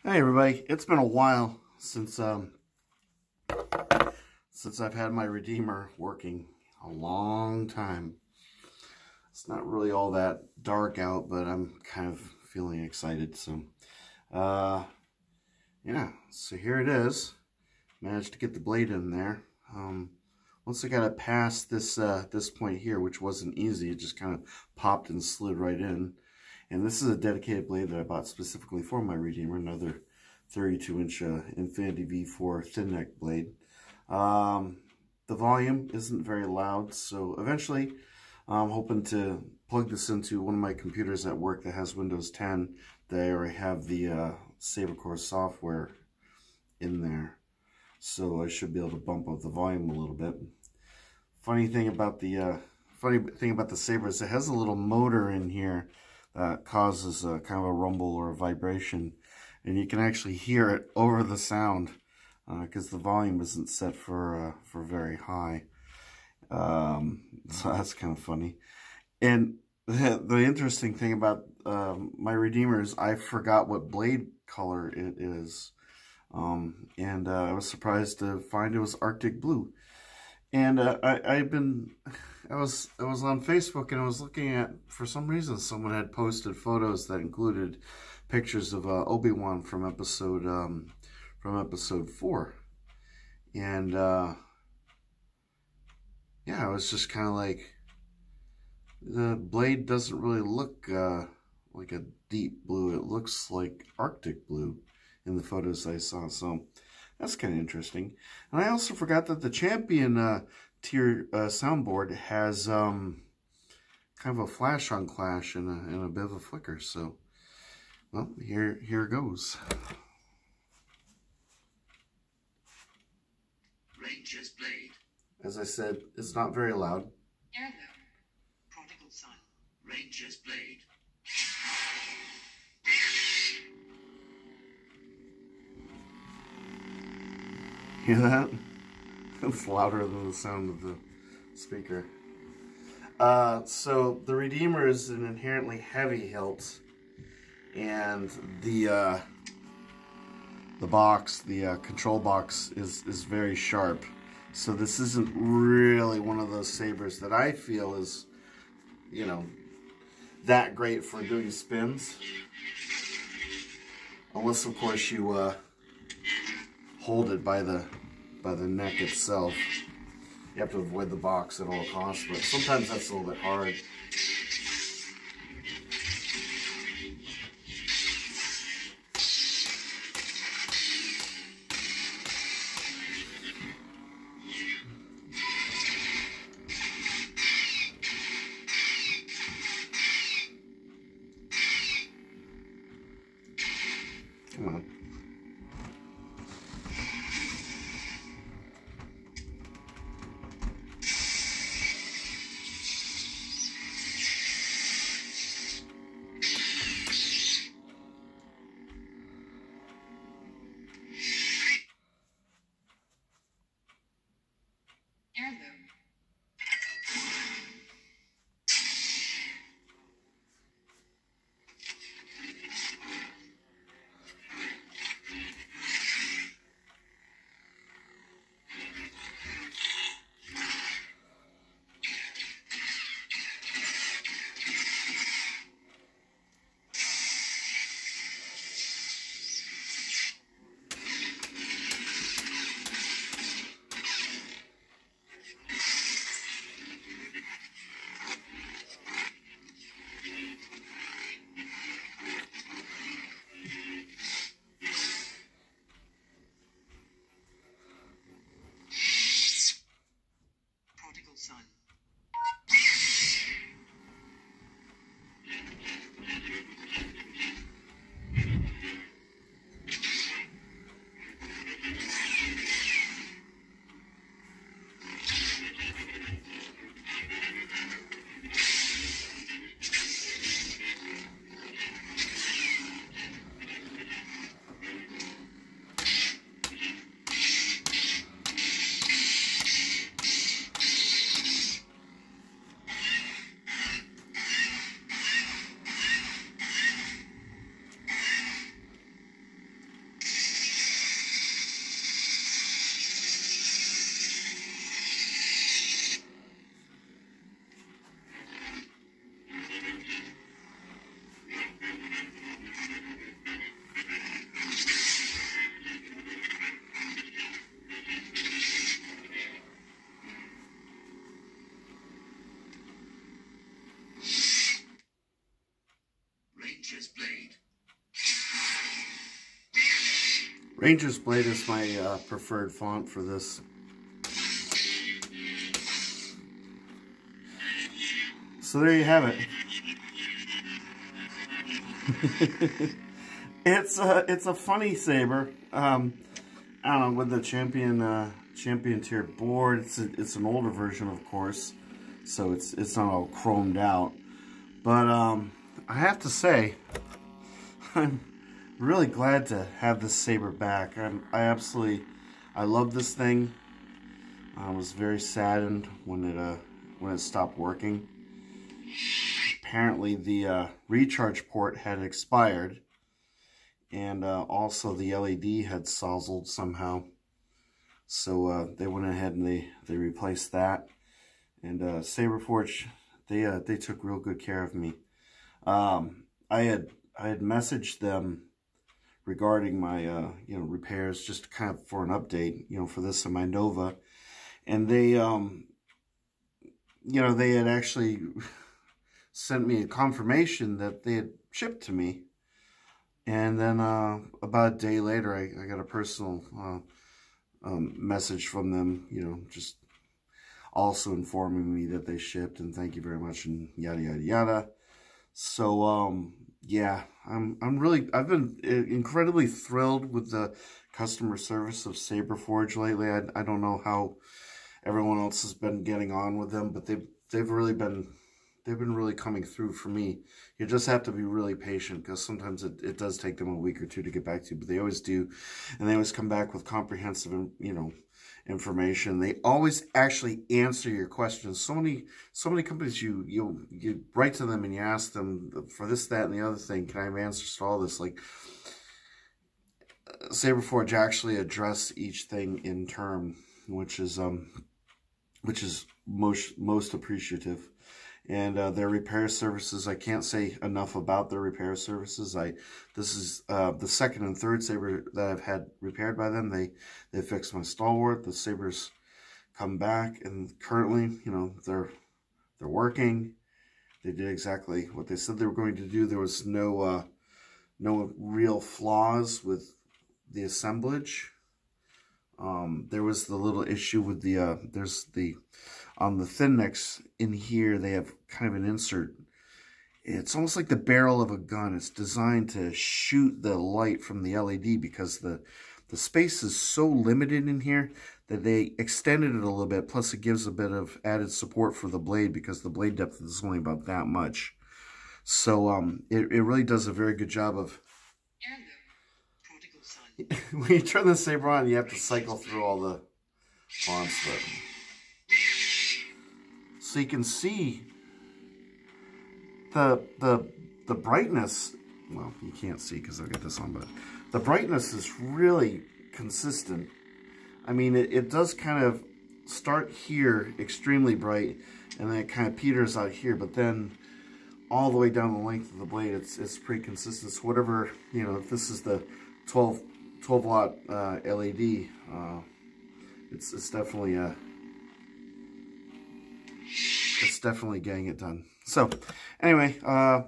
Hey everybody, it's been a while since I've had my Redeemer working. A long time. It's not really all that dark out, but I'm kind of feeling excited. So yeah, so here it is. Managed to get the blade in there. Once I got it past this this point here, which wasn't easy, it just kind of popped and slid right in. And this is a dedicated blade that I bought specifically for my Redeemer, another 32-inch Infinity V4 thin neck blade. The volume isn't very loud, so eventually I'm hoping to plug this into one of my computers at work that has Windows 10. They already have the Saberforge software in there, so I should be able to bump up the volume a little bit. Funny thing about the Saber is it has a little motor in here that causes a kind of a rumble or a vibration, and you can actually hear it over the sound because the volume isn't set for very high. So that's kind of funny. And the interesting thing about my Redeemer is I forgot what blade color it is, and I was surprised to find it was Arctic blue. And I was on Facebook and I was looking at, for some reason, someone had posted photos that included pictures of Obi-Wan from episode 4, and yeah, I was just kind of like, the blade doesn't really look like a deep blue. It looks like Arctic blue in the photos I saw. So that's kind of interesting. And I also forgot that the Champion tier soundboard has kind of a flash on clash and a bit of a flicker. So, well, here goes. Ranger's blade. As I said, it's not very loud. Heirloom. Prodigal son. Ranger's blade. Hear that? It's louder than the sound of the speaker. So the Redeemer is an inherently heavy hilt, and the box, the control box, is very sharp. So this isn't really one of those sabers that I feel is, you know, that great for doing spins, unless of course you hold it by the neck itself. You have to avoid the box at all costs, but sometimes that's a little bit hard. Come on. Heirloom. Ranger's Blade is my preferred font for this. So there you have it. It's a funny saber. I don't know, with the champion tier board. It's an older version, of course, so it's not all chromed out. But I have to say, I'm really glad to have this saber back. I love this thing. I was very saddened when it stopped working. Apparently the recharge port had expired, and also the LED had sozzled somehow. So they went ahead and they replaced that. And Saberforge, they took real good care of me. I had messaged them regarding my repairs, just kind of for an update, for this and my Nova, and they they had actually sent me a confirmation that they had shipped to me. And then about a day later, I got a personal message from them, just also informing me that they shipped and thank you very much and yada yada yada. So yeah, I've been incredibly thrilled with the customer service of Saberforge lately. I don't know how everyone else has been getting on with them, but they've really been really coming through for me. You just have to be really patient, because sometimes it does take them a week or two to get back to you, but they always do, and they always come back with comprehensive, information. They always actually answer your questions. So many companies, you write to them and you ask them for this, that, and the other thing. Can I have answers to all this? Like, Saberforge actually address each thing in turn, which is most appreciative. And their repair services, I can't say enough about their repair services. This is the second and third saber that I've had repaired by them. They fixed my stalwart. The sabers come back, and currently, they're working. They did exactly what they said they were going to do. There was no real flaws with the assemblage. There was the little issue with on the thin necks in here, they have kind of an insert. It's almost like the barrel of a gun. It's designed to shoot the light from the LED, because the space is so limited in here that they extended it a little bit. Plus, it gives a bit of added support for the blade, because the blade depth is only about that much. So it really does a very good job of... When you turn the saber on, you have to cycle through all the fonts. So you can see the brightness. Well, you can't see because I'll get this on, but the brightness is really consistent. I mean, it does kind of start here extremely bright, and then it kind of peters out here, but then all the way down the length of the blade, it's pretty consistent. So whatever, if this is the 12 watt LED, it's definitely getting it done. So anyway,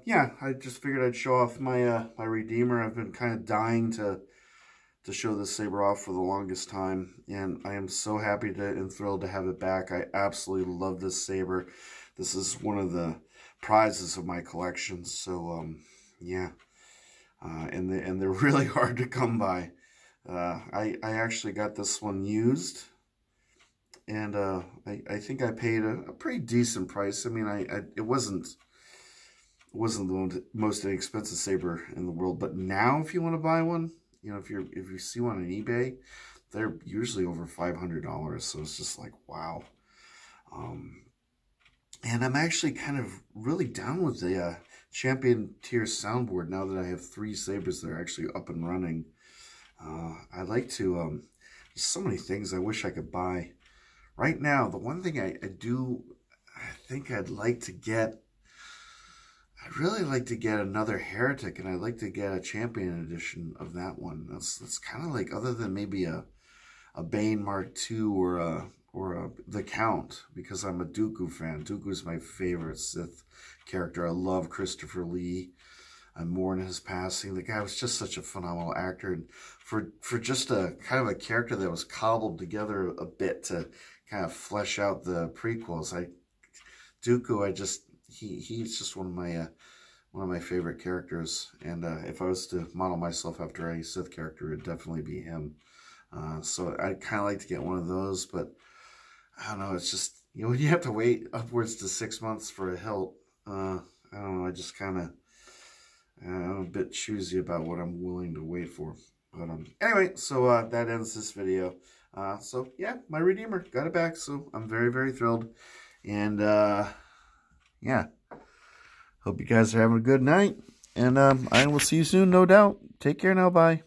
yeah, I just figured I'd show off my my Redeemer. I've been kind of dying to show this saber off for the longest time, and I am so happy and thrilled to have it back. I absolutely love this saber. This is one of the prizes of my collection. So yeah, and they're really hard to come by. I actually got this one used, and I think I paid a pretty decent price. I mean, it wasn't the most inexpensive saber in the world, but now if you want to buy one, if you see one on eBay, they're usually over $500. So it's just like, wow. And I'm actually kind of really down with the Champion tier soundboard now that I have 3 sabers that are actually up and running. I'd like to, there's so many things I wish I could buy. Right now, the one thing I think I'd like to get, I'd really like to get another Heretic, and I'd like to get a Champion edition of that one. That's kind of like, other than maybe a Bane Mark II or the Count, because I'm a Dooku fan. Dooku's my favorite Sith character. I love Christopher Lee. I mourn his passing. The guy was just such a phenomenal actor, and for just a kind of a character that was cobbled together a bit to kind of flesh out the prequels. Dooku, he's just one of my favorite characters, and if I was to model myself after a Sith character, it'd definitely be him. So I'd kind of like to get one of those, but I don't know. It's just, you know, when you have to wait upwards to 6 months for a hilt, I don't know. I just kind of, I'm a bit choosy about what I'm willing to wait for. But anyway, so that ends this video. So yeah, my Redeemer got it back, so I'm very, very thrilled. And yeah, hope you guys are having a good night, and I will see you soon, no doubt. Take care now, bye.